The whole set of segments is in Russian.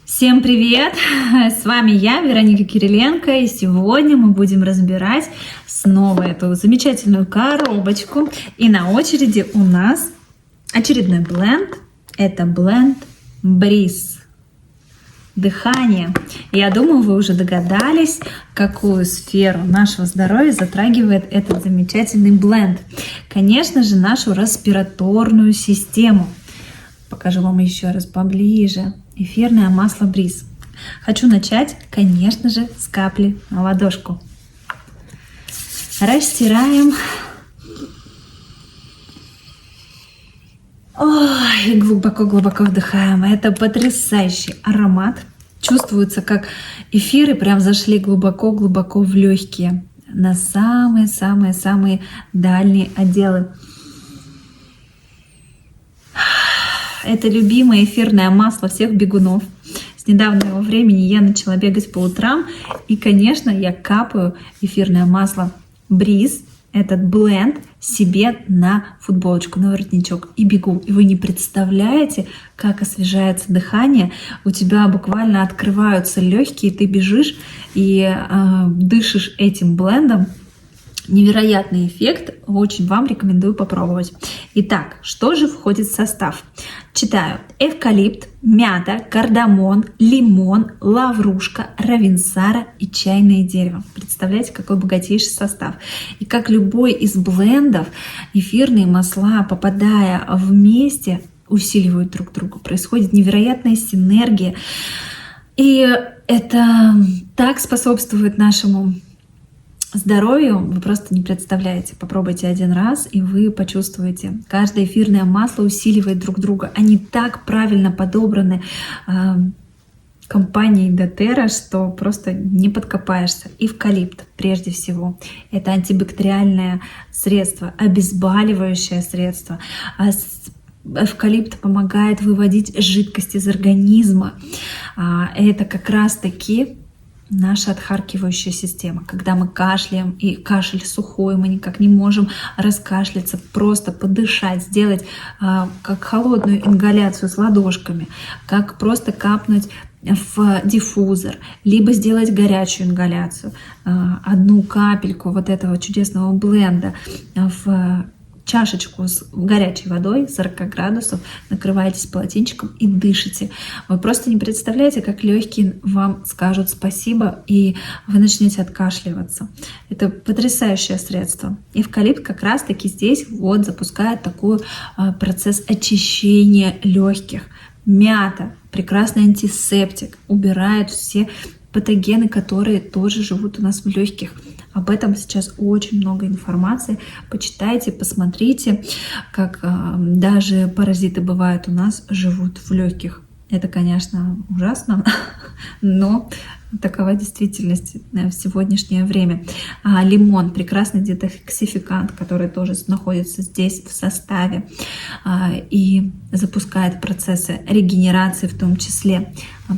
Всем привет! С вами я, Вероника Кириленко, и сегодня мы будем разбирать снова эту замечательную коробочку. И на очереди у нас очередной бленд. Это бленд Breeze. Дыхание. Я думаю, вы уже догадались, какую сферу нашего здоровья затрагивает этот замечательный бленд. Конечно же, нашу респираторную систему. Покажу вам еще раз поближе. Эфирное масло Breeze. Хочу начать, конечно же, с капли на ладошку. Растираем. Ой, и глубоко-глубоко вдыхаем. Это потрясающий аромат. Чувствуется, как эфиры прям зашли глубоко-глубоко в легкие. На самые-самые-самые дальние отделы. Это любимое эфирное масло всех бегунов. С недавнего времени я начала бегать по утрам. И, конечно, я капаю эфирное масло Breeze, этот бленд, себе на футболочку, на воротничок и бегу. И вы не представляете, как освежается дыхание. У тебя буквально открываются легкие, ты бежишь и дышишь этим блендом. Невероятный эффект, очень вам рекомендую попробовать. Итак, что же входит в состав? Читаю. Эвкалипт, мята, кардамон, лимон, лаврушка, равенсара и чайное дерево. Представляете, какой богатейший состав. И как любой из блендов, эфирные масла, попадая вместе, усиливают друг друга. Происходит невероятная синергия. И это так способствует нашему здоровью, вы просто не представляете. Попробуйте один раз, и вы почувствуете. Каждое эфирное масло усиливает друг друга. Они так правильно подобраны компанией доTERRA, что просто не подкопаешься. Эвкалипт, прежде всего. Это антибактериальное средство, обезболивающее средство. Эвкалипт помогает выводить жидкость из организма. Это как раз-таки наша отхаркивающая система. Когда мы кашляем, и кашель сухой, мы никак не можем раскашляться, просто подышать, сделать как холодную ингаляцию с ладошками, как просто капнуть в диффузор, либо сделать горячую ингаляцию. Одну капельку вот этого чудесного бленда в чашечку с горячей водой, 40 градусов, накрываетесь полотенчиком и дышите. Вы просто не представляете, как легкие вам скажут спасибо, и вы начнете откашливаться. Это потрясающее средство. Эвкалипт как раз-таки здесь вот запускает такой процесс очищения легких. Мята, прекрасный антисептик, убирает все патогены, которые тоже живут у нас в легких. Об этом сейчас очень много информации. Почитайте, посмотрите, как даже паразиты бывают у нас, живут в легких. Это, конечно, ужасно, но такова действительность в сегодняшнее время. Лимон, прекрасный детоксификант, который тоже находится здесь в составе и запускает процессы регенерации в том числе.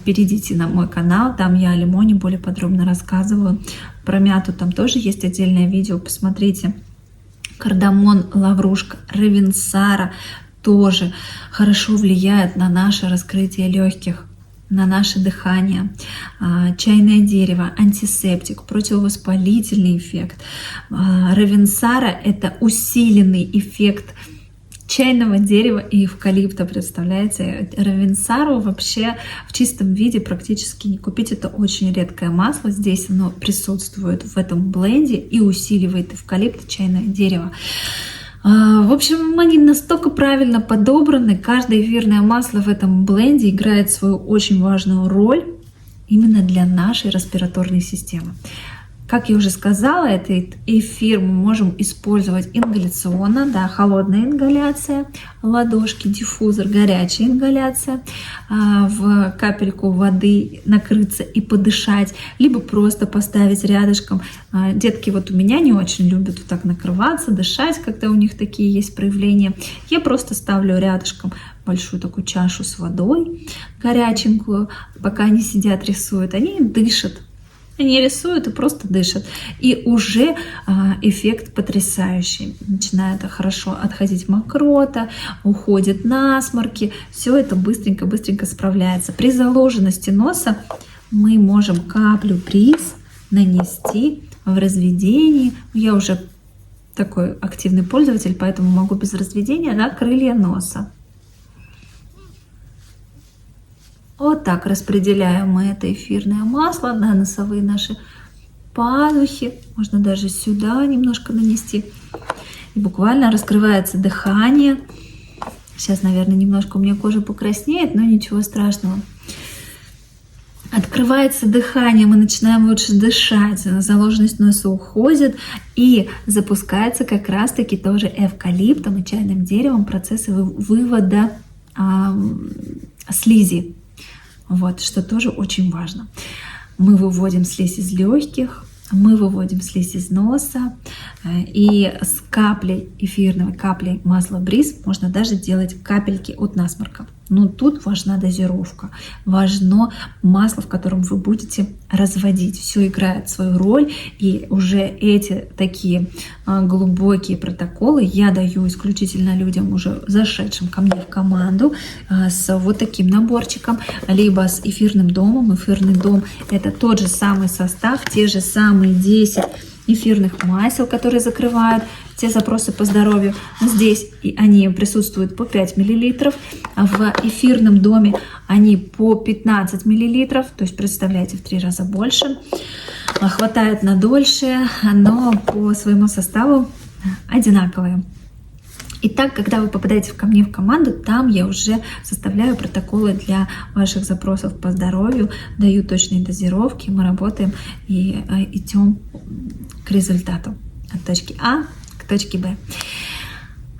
Перейдите на мой канал, там я о лимоне более подробно рассказываю. Про мяту там тоже есть отдельное видео, посмотрите. Кардамон, лаврушка, равенсара тоже хорошо влияет на наше раскрытие легких, на наше дыхание. Чайное дерево, антисептик, противовоспалительный эффект. Равенсара — это усиленный эффект чайного дерева и эвкалипта, представляете? Равенсару вообще в чистом виде практически не купить. Это очень редкое масло. Здесь оно присутствует в этом бленде и усиливает эвкалипт и чайное дерево. В общем, они настолько правильно подобраны. Каждое эфирное масло в этом бленде играет свою очень важную роль именно для нашей респираторной системы. Как я уже сказала, этот эфир мы можем использовать ингаляционно, да, холодная ингаляция, ладошки, диффузор, горячая ингаляция, в капельку воды накрыться и подышать, либо просто поставить рядышком. Детки вот у меня не очень любят вот так накрываться, дышать, когда у них такие есть проявления. Я просто ставлю рядышком большую такую чашу с водой горяченькую, пока они сидят, рисуют, они дышат. Они рисуют и просто дышат. И уже эффект потрясающий. Начинает хорошо отходить мокрота, уходит насморки. Все это быстренько-быстренько справляется. При заложенности носа мы можем каплю бриз нанести в разведении. Я уже такой активный пользователь, поэтому могу без разведения на крылья носа. Вот так распределяем мы это эфирное масло на носовые наши пазухи. Можно даже сюда немножко нанести. И буквально раскрывается дыхание. Сейчас, наверное, немножко у меня кожа покраснеет, но ничего страшного. Открывается дыхание, мы начинаем лучше дышать, заложенность носа уходит, и запускается как раз-таки тоже эвкалиптом и чайным деревом процессы вывода слизи. Вот, что тоже очень важно. Мы выводим слизь из легких, мы выводим слизь из носа, и с каплей эфирного, каплей масла бриз можно даже делать капельки от насморка. Но тут важна дозировка, важно масло, в котором вы будете разводить. Все играет свою роль, и уже эти такие глубокие протоколы я даю исключительно людям, уже зашедшим ко мне в команду, с вот таким наборчиком, либо с эфирным домом. Эфирный дом — это тот же самый состав, те же самые 10 эфирных масел, которые закрывают те запросы по здоровью. Здесь они присутствуют по 5 мл, а в эфирном доме они по 15 мл, то есть, представляете, в 3 раза больше. Хватает на дольше, но по своему составу одинаковые. Итак, когда вы попадаете ко мне в команду, там я уже составляю протоколы для ваших запросов по здоровью, даю точные дозировки, мы работаем и идем к результату от точки А к точке Б.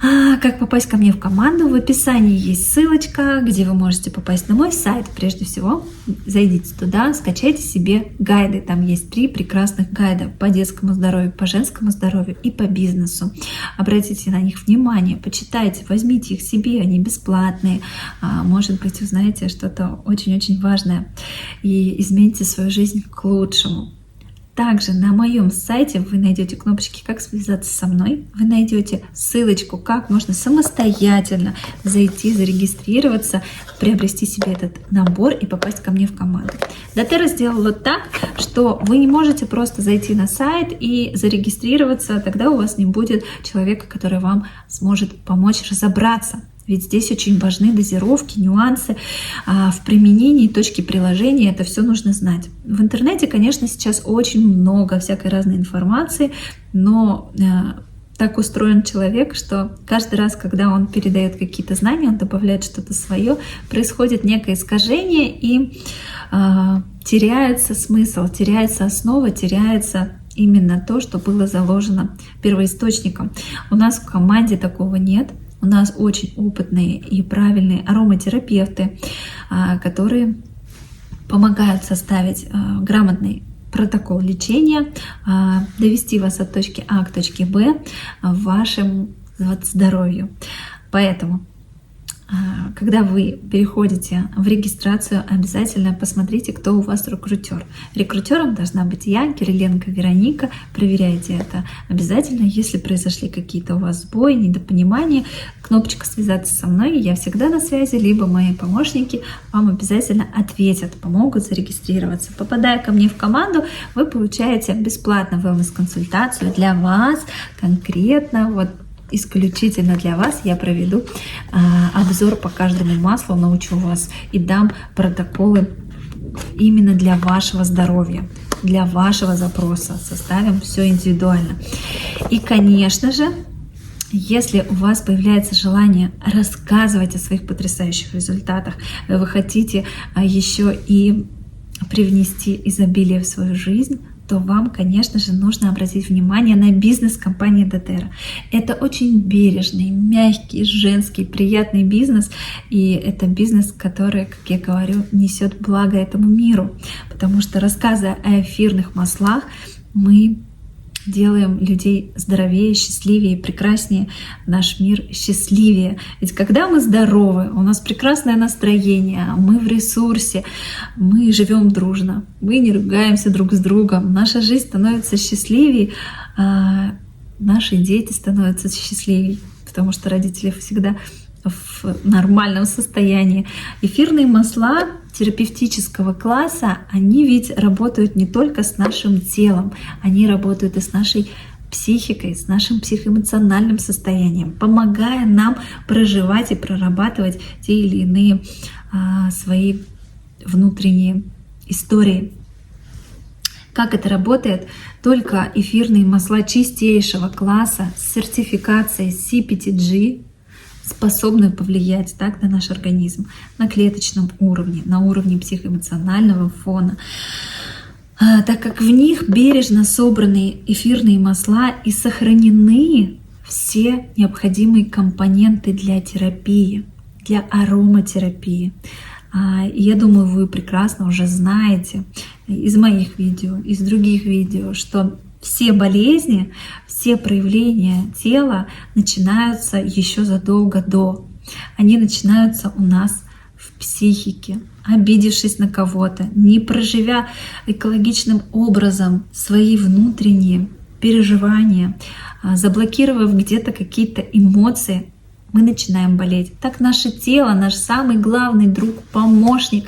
Как попасть ко мне в команду? В описании есть ссылочка, где вы можете попасть на мой сайт. Прежде всего, зайдите туда, скачайте себе гайды. Там есть 3 прекрасных гайда по детскому здоровью, по женскому здоровью и по бизнесу. Обратите на них внимание, почитайте, возьмите их себе, они бесплатные. Может быть, узнаете что-то очень-очень важное и измените свою жизнь к лучшему. Также на моем сайте вы найдете кнопочки «Как связаться со мной», вы найдете ссылочку, как можно самостоятельно зайти, зарегистрироваться, приобрести себе этот набор и попасть ко мне в команду. doTERRA сделала так, что вы не можете просто зайти на сайт и зарегистрироваться, тогда у вас не будет человека, который вам сможет помочь разобраться. Ведь здесь очень важны дозировки, нюансы в применении, точки приложения. Это все нужно знать. В интернете, конечно, сейчас очень много всякой разной информации, но так устроен человек, что каждый раз, когда он передает какие-то знания, он добавляет что-то свое, происходит некое искажение, и теряется смысл, теряется основа, теряется именно то, что было заложено первоисточником. У нас в команде такого нет. У нас очень опытные и правильные ароматерапевты, которые помогают составить грамотный протокол лечения, довести вас от точки А к точке Б в вашем здоровью. Поэтому, когда вы переходите в регистрацию, обязательно посмотрите, кто у вас рекрутер. Рекрутером должна быть я, Кириленко Вероника. Проверяйте это обязательно. Если произошли какие-то у вас сбои, недопонимания, кнопочка «Связаться со мной», я всегда на связи, либо мои помощники вам обязательно ответят, помогут зарегистрироваться. Попадая ко мне в команду, вы получаете бесплатно wellness-консультацию для вас конкретно, вот исключительно для вас я проведу обзор по каждому маслу, научу вас и дам протоколы именно для вашего здоровья, для вашего запроса. Составим все индивидуально. И, конечно же, если у вас появляется желание рассказывать о своих потрясающих результатах, вы хотите еще и привнести изобилие в свою жизнь, то вам, конечно же, нужно обратить внимание на бизнес компании doTERRA. Это очень бережный, мягкий, женский, приятный бизнес. И это бизнес, который, как я говорю, несет благо этому миру. Потому что, рассказывая о эфирных маслах, мы делаем людей здоровее, счастливее, прекраснее, наш мир счастливее. Ведь когда мы здоровы, у нас прекрасное настроение, мы в ресурсе, мы живем дружно, мы не ругаемся друг с другом, наша жизнь становится счастливее, а наши дети становятся счастливее, потому что родители всегда в нормальном состоянии. Эфирные масла терапевтического класса, они ведь работают не только с нашим телом, они работают и с нашей психикой, с нашим психоэмоциональным состоянием, помогая нам проживать и прорабатывать те или иные свои внутренние истории. Как это работает? Только эфирные масла чистейшего класса с сертификацией CPTG способны повлиять так на наш организм на клеточном уровне, на уровне психоэмоционального фона, так как в них бережно собраны эфирные масла и сохранены все необходимые компоненты для терапии, для ароматерапии. Я думаю, вы прекрасно уже знаете из моих видео, из других видео, что все болезни, все проявления тела начинаются еще задолго до. Они начинаются у нас в психике, обидевшись на кого-то, не проживя экологичным образом свои внутренние переживания, заблокировав где-то какие-то эмоции, мы начинаем болеть. Так наше тело, наш самый главный друг, помощник,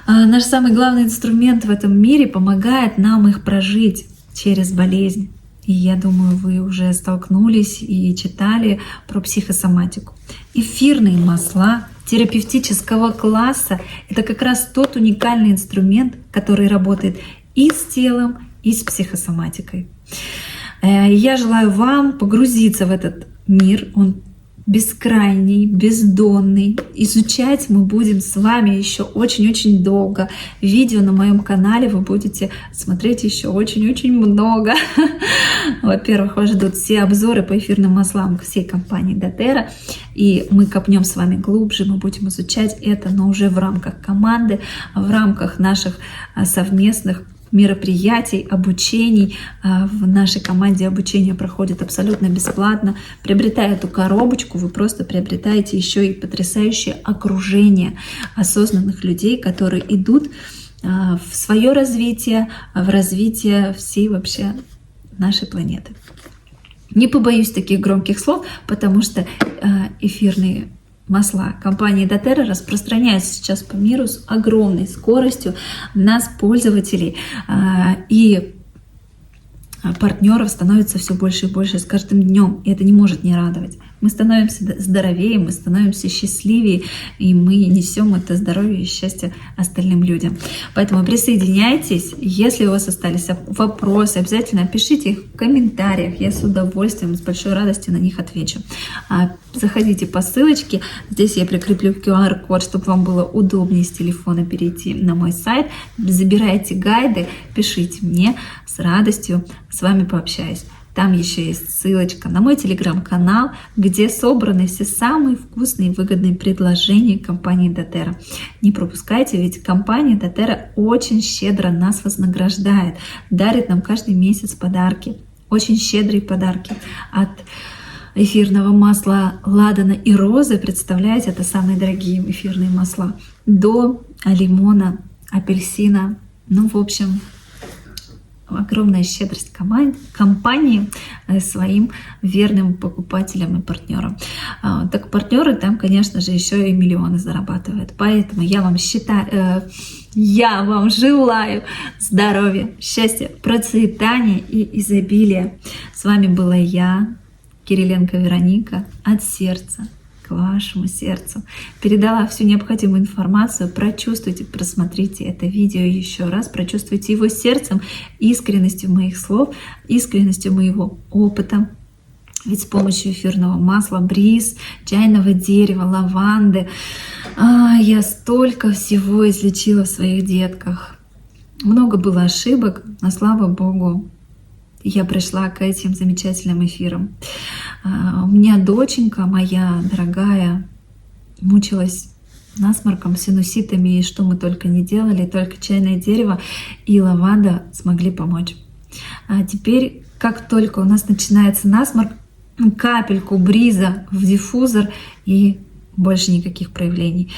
наш самый главный инструмент в этом мире помогает нам их прожить через болезнь. И я думаю, вы уже столкнулись и читали про психосоматику. Эфирные масла терапевтического класса — это как раз тот уникальный инструмент, который работает и с телом, и с психосоматикой. Я желаю вам погрузиться в этот мир. Он бескрайний, бездонный. Изучать мы будем с вами еще очень-очень долго. Видео на моем канале вы будете смотреть еще очень-очень много. Во-первых, вас ждут все обзоры по эфирным маслам всей компании doTERRA. И мы копнем с вами глубже, мы будем изучать это, но уже в рамках команды, в рамках наших совместных мероприятий, обучений. В нашей команде обучение проходит абсолютно бесплатно. Приобретая эту коробочку, вы просто приобретаете еще и потрясающее окружение осознанных людей, которые идут в свое развитие, в развитие всей вообще нашей планеты. Не побоюсь таких громких слов, потому что эфирные масла компании doTERRA распространяются сейчас по миру с огромной скоростью. Нас, пользователей и партнеров, становится все больше и больше с каждым днем. И это не может не радовать. Мы становимся здоровее, мы становимся счастливее, и мы несем это здоровье и счастье остальным людям. Поэтому присоединяйтесь. Если у вас остались вопросы, обязательно пишите их в комментариях. Я с удовольствием, с большой радостью на них отвечу. Заходите по ссылочке. Здесь я прикреплю QR-код, чтобы вам было удобнее с телефона перейти на мой сайт. Забирайте гайды, пишите мне. С радостью с вами пообщаюсь. Там еще есть ссылочка на мой телеграм-канал, где собраны все самые вкусные и выгодные предложения компании doTERRA. Не пропускайте, ведь компания doTERRA очень щедро нас вознаграждает, дарит нам каждый месяц подарки, очень щедрые подарки от эфирного масла ладана и розы. Представляете, это самые дорогие эфирные масла, до лимона, апельсина. Ну, в общем, огромная щедрость компании своим верным покупателям и партнерам. Так партнеры там, конечно же, еще и миллионы зарабатывают. Поэтому я вам желаю здоровья, счастья, процветания и изобилия. С вами была я, Кириленко Вероника, от сердца к вашему сердцу. Передала всю необходимую информацию. Прочувствуйте, просмотрите это видео еще раз, прочувствуйте его сердцем, искренностью моих слов, искренностью моего опыта. Ведь с помощью эфирного масла, бриз, чайного дерева, лаванды я столько всего излечила в своих детках. Много было ошибок, но слава Богу, я пришла к этим замечательным эфирам. У меня доченька моя дорогая мучилась насморком, синуситами, и что мы только не делали, только чайное дерево и лаванда смогли помочь. А теперь Как только у нас начинается насморк, капельку бриза в диффузор и больше никаких проявлений.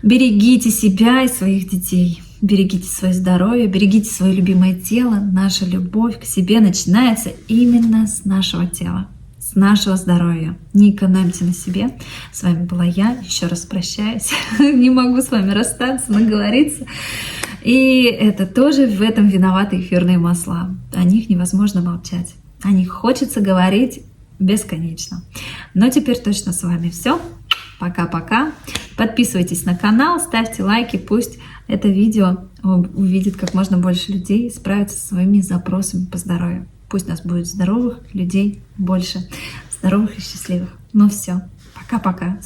Берегите себя и своих детей. Берегите свое здоровье, берегите свое любимое тело. Наша любовь к себе начинается именно с нашего тела, с нашего здоровья. Не экономьте на себе. С вами была я. Еще раз прощаюсь. Не могу с вами расстаться, наговориться. И это тоже в этом виноваты эфирные масла. О них невозможно молчать. О них хочется говорить бесконечно. Но теперь точно с вами все. Пока-пока. Подписывайтесь на канал, ставьте лайки. Пусть это видео увидит как можно больше людей и справится со своими запросами по здоровью. Пусть у нас будет здоровых людей больше. Здоровых и счастливых. Ну все. Пока-пока.